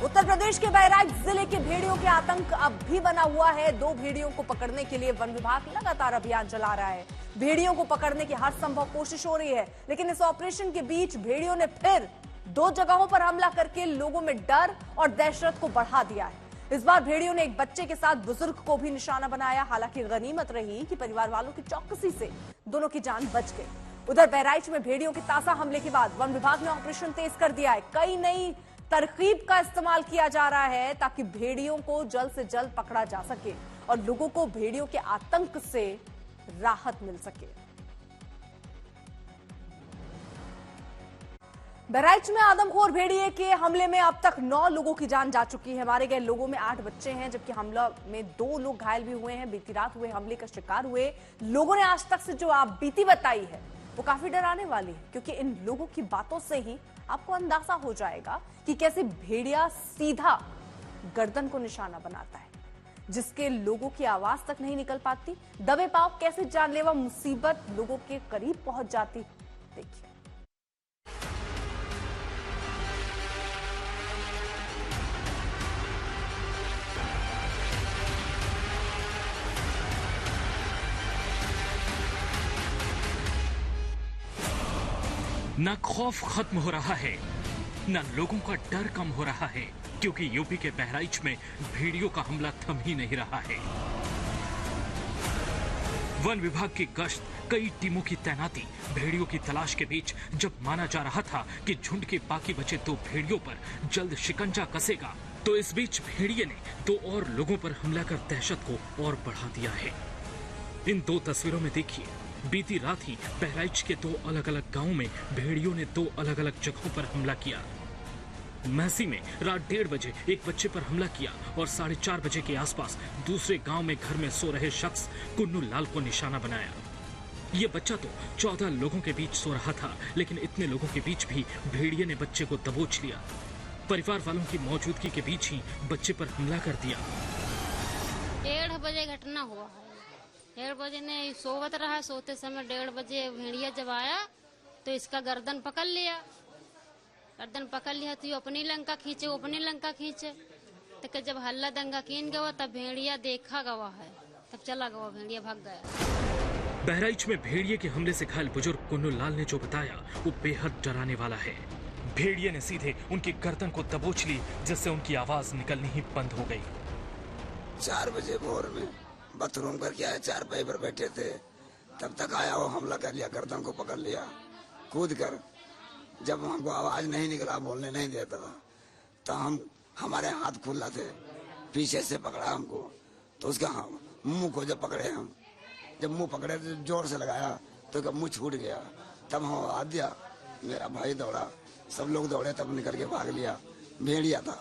उत्तर प्रदेश के बहराइच जिले के भेड़ियों के आतंक अब भी बना हुआ है। 2 भेड़ियों को पकड़ने के लिए वन विभाग लगातार अभियान चला रहा है। भेड़ियों को पकड़ने की हर संभव कोशिश हो रही है, लेकिन इस ऑपरेशन के बीच भेड़ियों ने फिर 2 जगहों पर हमला करके लोगों में डर और दहशत को बढ़ा दिया है। इस बार भेड़ियों ने एक बच्चे के साथ बुजुर्ग को भी निशाना बनाया। हालांकि गनीमत रही कि परिवार वालों की चौकसी से दोनों की जान बच गई। उधर बहराइच में भेड़ियों के ताजा हमले के बाद वन विभाग ने ऑपरेशन तेज कर दिया है। कई नई तरकीब का इस्तेमाल किया जा रहा है ताकि भेड़ियों को जल्द से जल्द पकड़ा जा सके और लोगों को भेड़ियों के आतंक से राहत मिल सके। बहराइच में आदमखोर भेड़िए के हमले में अब तक 9 लोगों की जान जा चुकी है। मारे गए लोगों में 8 बच्चे हैं, जबकि हमला में 2 लोग घायल भी हुए हैं। बीती रात हुए हमले का शिकार हुए लोगों ने आज तक से जो आप बीती बताई है वो काफी डराने वाली है, क्योंकि इन लोगों की बातों से ही आपको अंदाजा हो जाएगा कि कैसे भेड़िया सीधा गर्दन को निशाना बनाता है, जिसके लोगों की आवाज तक नहीं निकल पाती। दबे पांव कैसे जानलेवा मुसीबत लोगों के करीब पहुंच जाती। देखिए, न खौफ खत्म हो रहा है, न लोगों का डर कम हो रहा है, क्योंकि यूपी के बहराइच में भेड़ियों का हमला थम ही नहीं रहा है। वन विभाग की गश्त, कई टीमों की तैनाती, भेड़ियों की तलाश के बीच जब माना जा रहा था कि झुंड के बाकी बचे 2 भेड़ियों पर जल्द शिकंजा कसेगा, तो इस बीच भेड़िए ने 2 और लोगों पर हमला कर दहशत को और बढ़ा दिया है। इन 2 तस्वीरों में देखिए, बीती रात ही बहराइच के 2 अलग अलग गांवों में भेड़ियों ने 2 अलग अलग जगहों पर हमला किया। महसी में रात 1:30 बजे एक बच्चे पर हमला किया और 4:30 बजे के आसपास दूसरे गांव में घर में सो रहे शख्स कुन्नू लाल को निशाना बनाया। ये बच्चा तो 14 लोगों के बीच सो रहा था, लेकिन इतने लोगों के बीच भी भेड़िए ने बच्चे को दबोच लिया। परिवार वालों की मौजूदगी के बीच ही बच्चे पर हमला कर दिया। 1:30 बजे घटना हुआ है। 1:30 बजे ने सोवत रहा, सोते समय 1:30 बजे भेड़िया जब आया तो इसका गर्दन पकड़ लिया। गर्दन पकड़ लिया तो ये अपनी लंका खींचे, वो अपनी लंका खींचे। तो जब हल्ला दंगा कीन गवा तब भेड़िया देखा गवा है, तब चला गवा, भेड़िया भाग गया। बहराइच में भेड़िए के हमले से घायल बुजुर्ग कुन्नू लाल ने जो बताया वो बेहद डराने वाला है। भेड़िए ने सीधे उनकी गर्दन को दबोच ली, जिससे उनकी आवाज निकलनी ही बंद हो गई। 4 बजे भोर में बाथरूम करके आए, 4 पाई पर बैठे थे, तब तक आया वो हमला कर लिया, गर्दन को पकड़ लिया कूद कर। जब हमको आवाज नहीं निकला, बोलने नहीं देता था, तो हमारे हाथ खुला थे, पीछे से पकड़ा हमको, तो उसका मुंह को जब पकड़े हम, जब मुंह पकड़े तो जोर से लगाया तो मुंह छूट गया। तब हम आवाज दिया, मेरा भाई दौड़ा, सब लोग दौड़े, तब निकल के भाग लिया। भेड़िया था।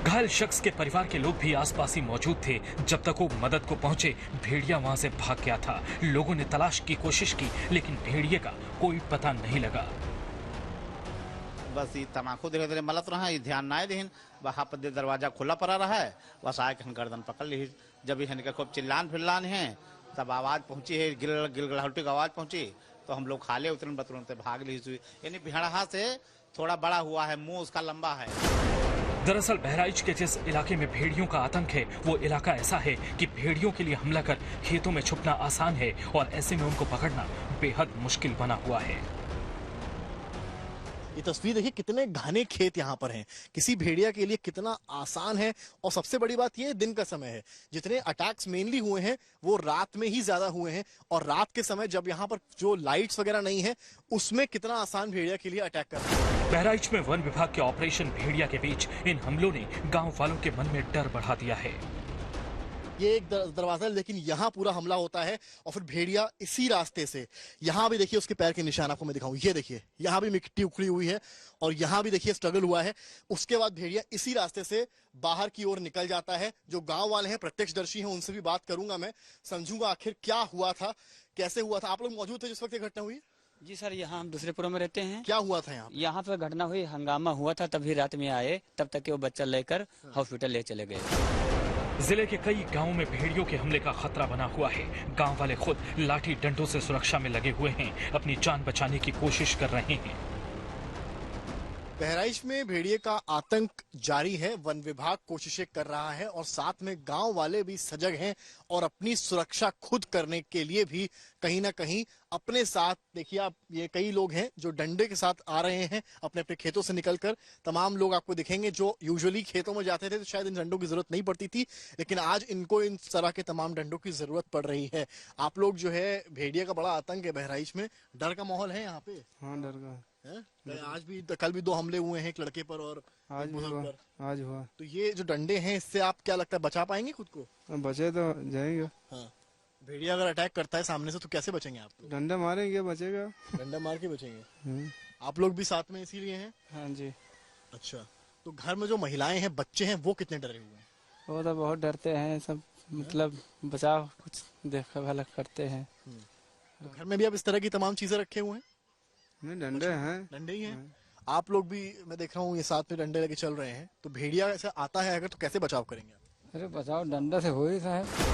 घायल शख्स के परिवार के लोग भी आसपास ही मौजूद थे। जब तक वो मदद को पहुंचे, भेड़िया वहां से भाग गया था। लोगों ने तलाश की कोशिश की, लेकिन भेड़िए का कोई पता नहीं लगा। बस ये तमाकू धीरे धीरे मलत रहा, ये ध्यान ना देन, वहाँ पर दरवाजा खुला पड़ा रहा है, बस आके गर्दन पकड़ ली। जब ये खूब चिल्लान फिल्लान है, तब आवाज पहुंची है, गिलगलाहटी की आवाज पहुंची, तो हम लोग खाले उतरन बतरन से भाग ली। यानी भेड़हा से थोड़ा बड़ा हुआ है, मुंह उसका लंबा है। दरअसल बहराइच के जिस इलाके में भेड़ियों का आतंक है, वो इलाका ऐसा है कि भेड़ियों के लिए हमला कर खेतों में छुपना आसान है और ऐसे में उनको पकड़ना बेहद मुश्किल बना हुआ है। ये तस्वीर देखिए, कितने घने खेत यहाँ पर हैं, किसी भेड़िया के लिए कितना आसान है। और सबसे बड़ी बात ये दिन का समय है, जितने अटैक्स मेनली हुए हैं वो रात में ही ज्यादा हुए हैं, और रात के समय जब यहाँ पर जो लाइट्स वगैरह नहीं है, उसमें कितना आसान भेड़िया के लिए अटैक करना है। बहराइच में वन विभाग के ऑपरेशन भेड़िया के बीच इन हमलों ने गाँव वालों के मन में डर बढ़ा दिया है। ये एक दरवाजा है, लेकिन यहाँ पूरा हमला होता है और फिर भेड़िया इसी रास्ते से, यहाँ भी देखिए उसके पैर के निशान आपको मैं दिखाऊं, ये देखिए यहाँ भी मिट्टी उखड़ी हुई है और यहाँ भी देखिए स्ट्रगल हुआ है। उसके बाद भेड़िया इसी रास्ते से बाहर की ओर निकल जाता है। जो गांव वाले हैं, प्रत्यक्षदर्शी हैं, उनसे भी बात करूंगा, मैं समझूंगा आखिर क्या हुआ था, कैसे हुआ था। आप लोग मौजूद थे जिस वक्त ये घटना हुई? जी सर, यहाँ हम दूसरेपुर में रहते हैं। क्या हुआ था यहाँ? यहाँ पे घटना हुई, हंगामा हुआ था, तभी रात में आए, तब तक वो बच्चा लेकर हॉस्पिटल ले चले गए। जिले के कई गांवों में भेड़ियों के हमले का खतरा बना हुआ है। गांव वाले खुद लाठी डंडों से सुरक्षा में लगे हुए हैं, अपनी जान बचाने की कोशिश कर रहे हैं। बहराइच में भेड़िए का आतंक जारी है। वन विभाग कोशिशें कर रहा है और साथ में गांव वाले भी सजग हैं और अपनी सुरक्षा खुद करने के लिए भी कहीं ना कहीं अपने साथ, देखिए आप, ये कई लोग हैं जो डंडे के साथ आ रहे हैं अपने अपने खेतों से निकलकर। तमाम लोग आपको दिखेंगे जो यूजुअली खेतों में जाते थे तो शायद इन डंडों की जरूरत नहीं पड़ती थी, लेकिन आज इनको इन तरह के तमाम डंडों की जरूरत पड़ रही है। आप लोग जो है, भेड़िया का बड़ा आतंक है बहराइच में, डर का माहौल है यहाँ पे? हाँ, डर का है? आज भी, कल भी 2 हमले हुए हैं एक लड़के पर और आज हुआ। आज हुआ। तो ये जो डंडे हैं, इससे आप क्या लगता है बचा पाएंगे खुद को? बचे तो जाएंगे। हाँ। भेड़िया अगर अटैक करता है सामने से तो कैसे बचेंगे आप? तो डंडा मारेंगे, बचेगा। डंडा मार के बचेंगे। आप लोग भी साथ में इसीलिए हैं? हाँ जी। अच्छा, तो घर में जो महिलाएं हैं, बच्चे हैं, वो कितने डरे हुए हैं? वो तो बहुत डरते हैं सब, मतलब बचाव कुछ देखभाल करते हैं। तो घर में भी आप इस तरह की तमाम चीजें रखे हुए हैं? नहीं, डंडे हैं। डंडे ही हैं। आप लोग भी, मैं देख रहा हूँ, ये साथ में डंडे लेके चल रहे हैं। तो भेड़िया ऐसे आता है अगर, तो कैसे बचाव करेंगे आप? अरे बचाव डंडा से हो ही साहब।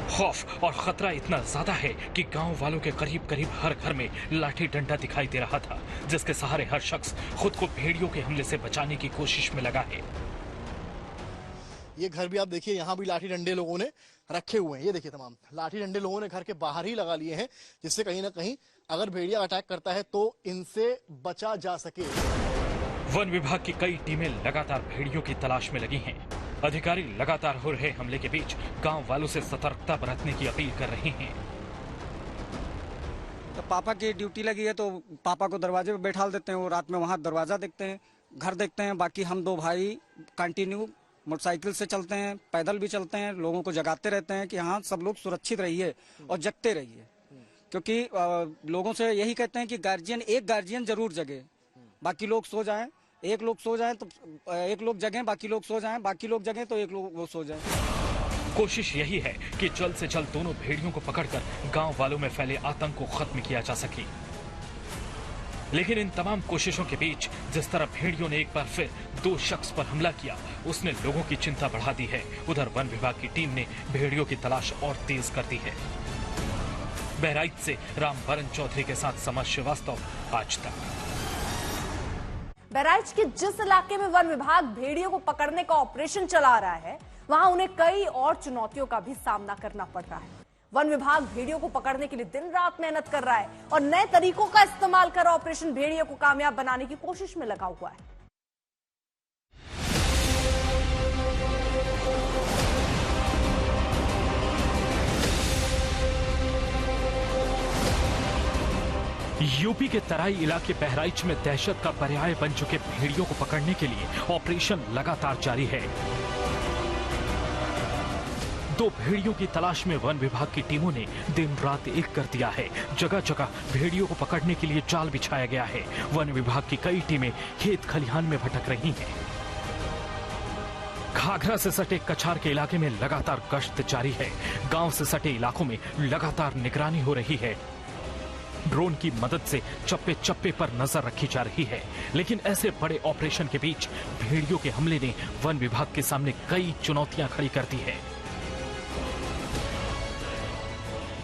खौफ और खतरा इतना ज्यादा है कि गांव वालों के करीब करीब हर घर में लाठी डंडा दिखाई दे रहा था, जिसके सहारे हर शख्स खुद को भेड़ियों के हमले से बचाने की कोशिश में लगा है। ये घर भी आप देखिए, यहाँ भी लाठी डंडे लोगों ने रखे हुए हैं। ये देखिए, तमाम लाठी डंडे लोगों ने घर के बाहर ही लगा लिए हैं, जिससे कहीं ना कहीं अगर भेड़िया अटैक करता है तो इनसे बचा जा सके। वन विभाग की कई टीमें लगातार भेड़ियों की तलाश में लगी हैं। अधिकारी लगातार हो रहे हमले के बीच गांव वालों से सतर्कता बरतने की अपील कर रहे हैं। तो पापा की ड्यूटी लगी है तो पापा को दरवाजे पे बैठा देते हैं, वो रात में वहाँ दरवाजा देखते हैं, घर देखते हैं। बाकी हम 2 भाई कंटिन्यू मोटरसाइकिल से चलते हैं, पैदल भी चलते हैं, लोगों को जगाते रहते हैं कि हाँ सब लोग सुरक्षित रहिए और जगते रहिए, क्योंकि लोगों से यही कहते हैं कि एक गार्जियन जरूर जगे, बाकी लोग सो जाएं। एक लोग सो जाएं तो एक लोग जगें, बाकी लोग सो जाएं, बाकी लोग जगें तो एक लोग वो सो जाएं। कोशिश यही है कि जल्द से जल्द दोनों भेड़ियों को पकड़कर गांव वालों में फैले आतंक को खत्म किया जा सके। लेकिन इन तमाम कोशिशों के बीच जिस तरह भेड़ियों ने एक बार फिर 2 शख्स पर हमला किया, उसने लोगों की चिंता बढ़ा दी है। उधर वन विभाग की टीम ने भेड़ियों की तलाश और तेज कर दी है। बहराइच से रामभरन चौधरी के साथ समर श्रीवास्तव, आज तक। बहराइच के जिस इलाके में वन विभाग भेड़ियों को पकड़ने का ऑपरेशन चला रहा है, वहां उन्हें कई और चुनौतियों का भी सामना करना पड़ रहा है। वन विभाग भेड़ियों को पकड़ने के लिए दिन रात मेहनत कर रहा है और नए तरीकों का इस्तेमाल कर ऑपरेशन भेड़ियों को कामयाब बनाने की कोशिश में लगा हुआ है। यूपी के तराई इलाके बहराइच में दहशत का पर्याय बन चुके भेड़ियों को पकड़ने के लिए ऑपरेशन लगातार जारी है। 2 भेड़ियों की तलाश में वन विभाग की टीमों ने दिन रात एक कर दिया है। जगह जगह भेड़ियों को पकड़ने के लिए जाल बिछाया गया है। वन विभाग की कई टीमें खेत खलिहान में भटक रही हैं। घाघरा से सटे कछार के इलाके में लगातार गश्त जारी है। गांव से सटे इलाकों में लगातार निगरानी हो रही है। ड्रोन की मदद से चप्पे चप्पे पर नजर रखी जा रही है। लेकिन ऐसे बड़े ऑपरेशन के बीच भेड़ियों के हमले ने वन विभाग के सामने कई चुनौतियां खड़ी कर दी है,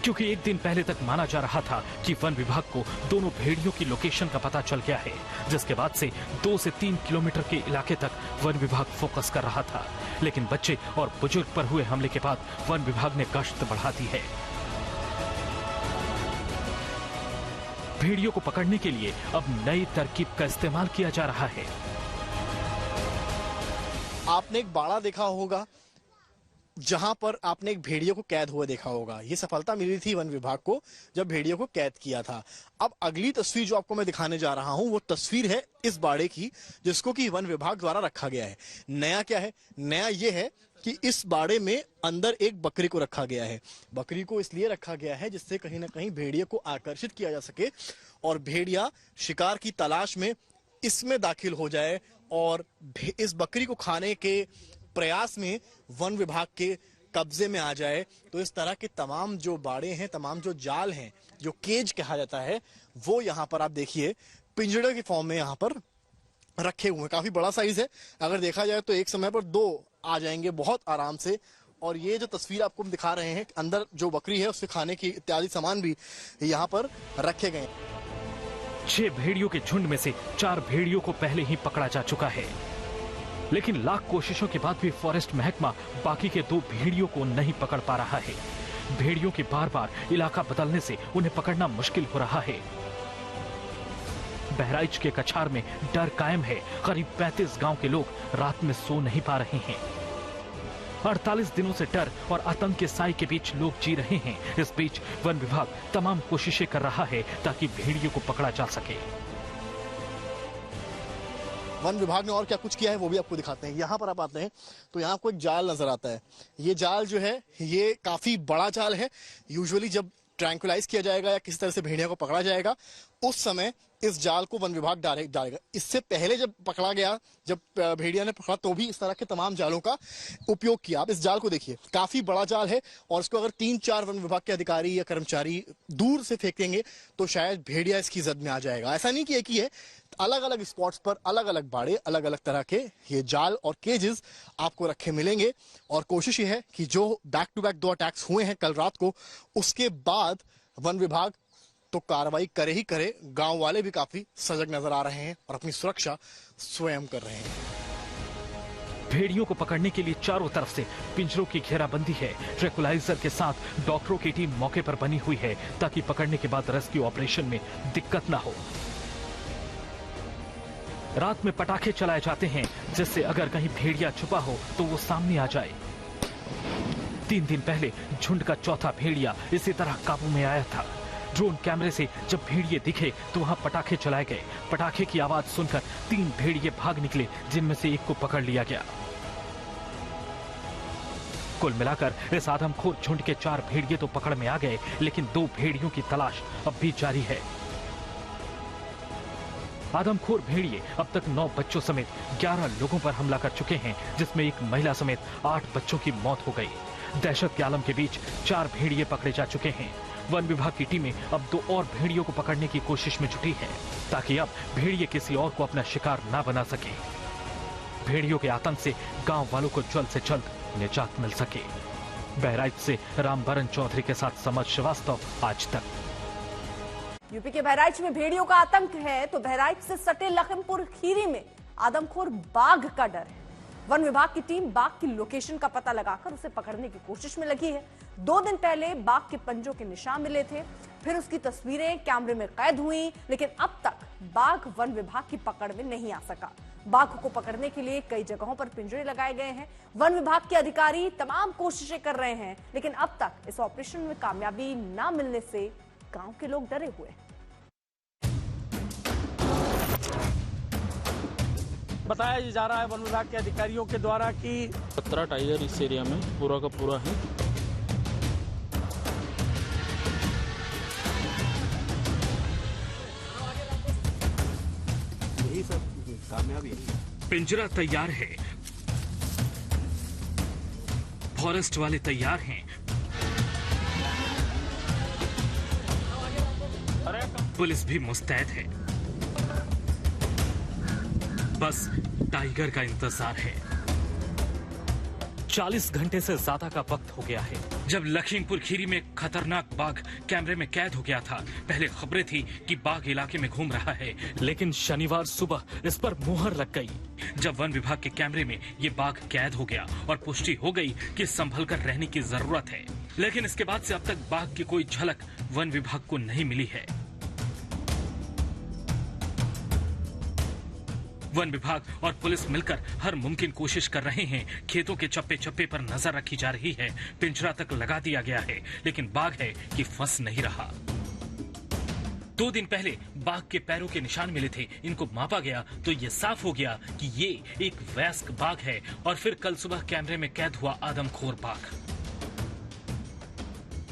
क्योंकि एक दिन पहले तक माना जा रहा था कि वन विभाग को दोनों भेड़ियों की लोकेशन का पता चल गया है, जिसके बाद से 2 से 3 किलोमीटर के इलाके तक वन विभाग फोकस कर रहा था। लेकिन बच्चे और बुजुर्ग पर हुए हमले के बाद वन विभाग ने गश्त बढ़ा दी है। भेड़ियों को पकड़ने के लिए अब नई तरकीब का इस्तेमाल किया जा रहा है। आपने एक बाड़ा देखा होगा जहां पर आपने एक भेड़ियों को कैद हुआ देखा होगा। ये सफलता मिली थी वन विभाग को जब भेड़ियों को कैद किया था। अब अगली तस्वीर जो आपको मैं दिखाने जा रहा हूं, वो तस्वीर है इस बाड़े की, जिसको कि वन विभाग द्वारा रखा गया है। नया क्या है? नया ये है कि इस बाड़े में अंदर एक बकरी को रखा गया है। बकरी को इसलिए रखा गया है जिससे कहीं ना कहीं भेड़िया को आकर्षित किया जा सके और भेड़िया शिकार की तलाश में इसमें दाखिल हो जाए और इस बकरी को खाने के प्रयास में वन विभाग के कब्जे में आ जाए। तो इस तरह के तमाम जो बाड़े हैं, तमाम जो जाल हैं, जो केज कहा जाता है, वो यहाँ पर आप देखिए पिंजड़े के फॉर्म में यहाँ पर रखे हुए हैं। काफी बड़ा साइज है। अगर देखा जाए तो एक समय पर 2 आ जाएंगे बहुत आराम से। और ये जो तस्वीर आपको हम दिखा रहे हैं, अंदर जो बकरी है उसके खाने की इत्यादि सामान भी यहाँ पर रखे गए। 6 भेड़ियों के झुंड में से 4 भेड़ियों को पहले ही पकड़ा जा चुका है, लेकिन लाख कोशिशों के बाद भी फॉरेस्ट महकमा बाकी के 2 भेड़ियों को नहीं पकड़ पा रहा है। भेड़ियों के बार बार इलाका बदलने से उन्हें पकड़ना मुश्किल हो रहा है। बहराइच के कछार में डर कायम है। करीब 35 गांव के लोग रात में सो नहीं पा रहे हैं। 48 दिनों से डर और आतंक के साए के बीच लोग जी रहे हैं। इस बीच वन विभाग तमाम कोशिशें कर रहा है ताकि भेड़ियों को पकड़ा जा सके। वन विभाग ने और क्या कुछ किया है वो भी आपको दिखाते हैं। यहाँ पर आप आते हैं तो यहाँ आपको एक जाल नजर आता है। ये जाल जो है ये काफी बड़ा जाल है। यूजुअली जब ट्रैंकुलाइज किया जाएगा या किसी तरह से भेड़िया को पकड़ा जाएगा उस समय इस जाल को वन विभाग डालेगा। इससे पहले जब पकड़ा गया, जब भेड़िया ने पकड़ा तो भी इस तरह के तमाम जालों का उपयोग किया। आप इस जाल को देखिए, काफी बड़ा जाल है और इसको अगर 3-4 वन विभाग के अधिकारी या कर्मचारी दूर से फेंकेंगे तो शायद भेड़िया इसकी जद में आ जाएगा। ऐसा नहीं कि एक ही है, अलग अलग स्पॉट्स पर अलग अलग बाड़े, अलग अलग तरह के ये जाल और केजेस आपको रखे मिलेंगे। और कोशिश ये है कि जो बैक टू बैक 2 अटैक्स हुए हैं कल रात को, उसके बाद वन विभाग तो कार्रवाई करे ही करे। गांव वाले भी काफी सजग नजर आ रहे हैं और अपनी सुरक्षा स्वयं कर रहे हैं। भेड़ियों को पकड़ने के लिए चारों तरफ से पिंजरों की घेराबंदी है। ट्रैंकुलाइजर के साथ डॉक्टरों की टीम मौके पर बनी हुई है ताकि पकड़ने के बाद रेस्क्यू ऑपरेशन में दिक्कत न हो। रात में पटाखे चलाए जाते हैं जिससे अगर कहीं भेड़िया छुपा हो तो वो सामने आ जाए। 3 दिन पहले झुंड का चौथा भेड़िया इसी तरह काबू में आया था। ड्रोन कैमरे से जब भेड़िए दिखे तो वहां पटाखे चलाए गए। पटाखे की आवाज सुनकर 3 भेड़िए भाग निकले जिनमें से एक को पकड़ लिया गया। कुल मिलाकर इस आदमखोर झुंड के 4 भेड़िए तो पकड़ में आ गए, लेकिन 2 भेड़ियों की तलाश अब भी जारी है। आदमखोर भेड़िए अब तक 9 बच्चों समेत 11 लोगों पर हमला कर चुके हैं, जिसमें एक महिला समेत 8 बच्चों की मौत हो गई। दहशत के आलम के बीच 4 भेड़िए पकड़े जा चुके हैं। वन विभाग की टीमें अब 2 और भेड़ियों को पकड़ने की कोशिश में जुटी है ताकि अब भेड़िए किसी और को अपना शिकार न बना सके। भेड़ियों के आतंक से गांव वालों को जल्द से जल्द निजात मिल सके। बहराइच से रामबरन चौधरी के साथ समझ श्रीवास्तव, आज तक। यूपी के बहराइच में भेड़ियों का आतंक है तो बहराइच से सटे लखीमपुर खीरी में आदमखोर बाघ का डर है। वन विभाग की टीम बाघ की लोकेशन का पता लगाकर उसे पकड़ने की कोशिश में लगी है। 2 दिन पहले बाघ के पंजों के निशान मिले थे, फिर उसकी तस्वीरें कैमरे में कैद हुई, लेकिन अब तक बाघ वन विभाग की पकड़ में नहीं आ सका। बाघ को पकड़ने के लिए कई जगहों पर पिंजरे लगाए गए हैं। वन विभाग के अधिकारी तमाम कोशिशें कर रहे हैं, लेकिन अब तक इस ऑपरेशन में कामयाबी न मिलने से गांव के लोग डरे हुए हैं। बताया जा रहा है वन विभाग के अधिकारियों के द्वारा कि 17 टाइगर इस एरिया में पूरा का पूरा है। यही सब कामयाबी। पिंजरा तैयार है, फॉरेस्ट वाले तैयार हैं, पुलिस भी मुस्तैद है। बस टाइगर का इंतजार है। 40 घंटे से ज्यादा का वक्त हो गया है जब लखीमपुर खीरी में खतरनाक बाघ कैमरे में कैद हो गया था। पहले खबरें थी कि बाघ इलाके में घूम रहा है, लेकिन शनिवार सुबह इस पर मुहर लग गई जब वन विभाग के कैमरे में ये बाघ कैद हो गया और पुष्टि हो गई कि संभल कर रहने की जरूरत है। लेकिन इसके बाद से अब तक बाघ की कोई झलक वन विभाग को नहीं मिली है। वन विभाग और पुलिस मिलकर हर मुमकिन कोशिश कर रहे हैं। खेतों के चप्पे चप्पे पर नजर रखी जा रही है, पिंजरा तक लगा दिया गया है, लेकिन बाघ है कि फंस नहीं रहा। 2 दिन पहले बाघ के पैरों के निशान मिले थे, इनको मापा गया तो ये साफ हो गया कि ये एक वयस्क बाघ है। और फिर कल सुबह कैमरे में कैद हुआ आदमखोर बाघ।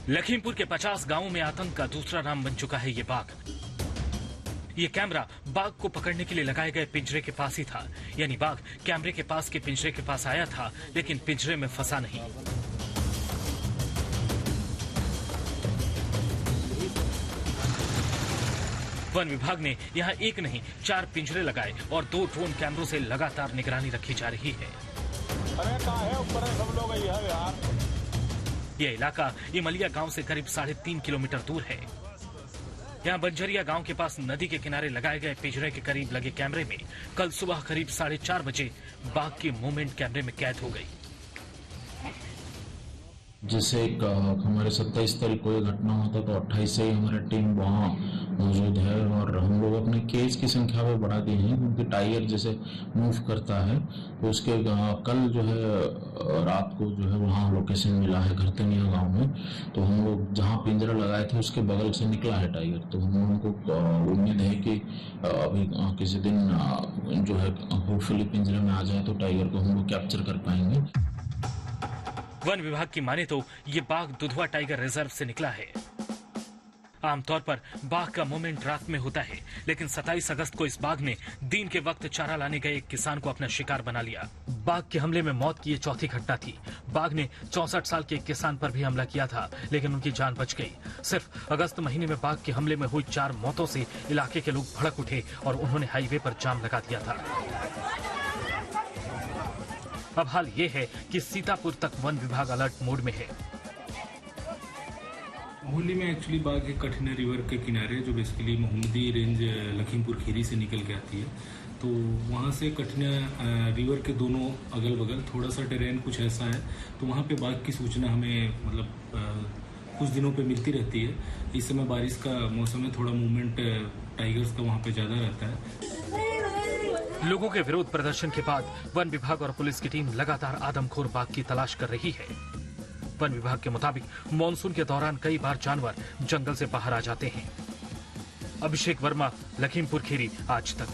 लखीमपुर के 50 गांवों में आतंक का दूसरा नाम बन चुका है ये बाघ। ये कैमरा बाघ को पकड़ने के लिए लगाए गए पिंजरे के पास ही था, यानी बाघ कैमरे के पास के पिंजरे के पास आया था, लेकिन पिंजरे में फंसा नहीं। वन विभाग ने यहाँ 1 नहीं 4 पिंजरे लगाए और 2 ड्रोन कैमरों से लगातार निगरानी रखी जा रही है। अरे कहाँ है ऊपर सब लोग यार। यह इलाका इमलिया गांव से करीब 3.5 किलोमीटर दूर है। यहाँ बंजरिया गांव के पास नदी के किनारे लगाए गए पिंजरे के करीब लगे कैमरे में कल सुबह करीब 4:30 बजे बाघ की मूवमेंट कैमरे में कैद हो गई। जैसे हमारे 27 तारीख को ये घटना होता तो 28 से ही हमारी टीम वहाँ मौजूद है और हम लोग अपने केस की संख्या में बढ़ा दी है, क्योंकि टाइगर जैसे मूव करता है तो उसके कल जो है रात को जो है वहाँ लोकेशन मिला है घरतनिया गांव में, तो हम लोग जहाँ पिंजरा लगाए थे उसके बगल से निकला है टाइगर। तो हम लोगों को उम्मीद है कि अभी किसी दिन जो है होपफुली पिंजरे में आ जाए तो टाइगर को हम लोग कैप्चर कर पाएंगे। वन विभाग की माने तो ये बाघ दुधवा टाइगर रिजर्व से निकला है। आमतौर पर बाघ का मूवमेंट रात में होता है, लेकिन 27 अगस्त को इस बाघ ने दिन के वक्त चारा लाने गए एक किसान को अपना शिकार बना लिया। बाघ के हमले में मौत की ये चौथी घटना थी। बाघ ने 64 साल के एक किसान पर भी हमला किया था, लेकिन उनकी जान बच गई। सिर्फ अगस्त महीने में बाघ के हमले में हुई 4 मौतों से इलाके के लोग भड़क उठे और उन्होंने हाईवे पर जाम लगा दिया था। अब हाल ये है कि सीतापुर तक वन विभाग अलर्ट मोड में है। होली में एक्चुअली बाघ एक कठिना रिवर के किनारे जो बेसिकली मोहम्मदी रेंज लखीमपुर खीरी से निकल के आती है, तो वहाँ से कठिना रिवर के दोनों अगल बगल थोड़ा सा टेरेन कुछ ऐसा है, तो वहाँ पे बाघ की सूचना हमें मतलब कुछ दिनों पे मिलती रहती है। इस समय बारिश का मौसम है, थोड़ा मूवमेंट टाइगर्स का वहाँ पे ज़्यादा रहता है। लोगों के विरोध प्रदर्शन के बाद वन विभाग और पुलिस की टीम लगातार आदमखोर बाघ की तलाश कर रही है। वन विभाग के मुताबिक मानसून के दौरान कई बार जानवर जंगल से बाहर आ जाते हैं। अभिषेक वर्मा, लखीमपुर खीरी, आज तक।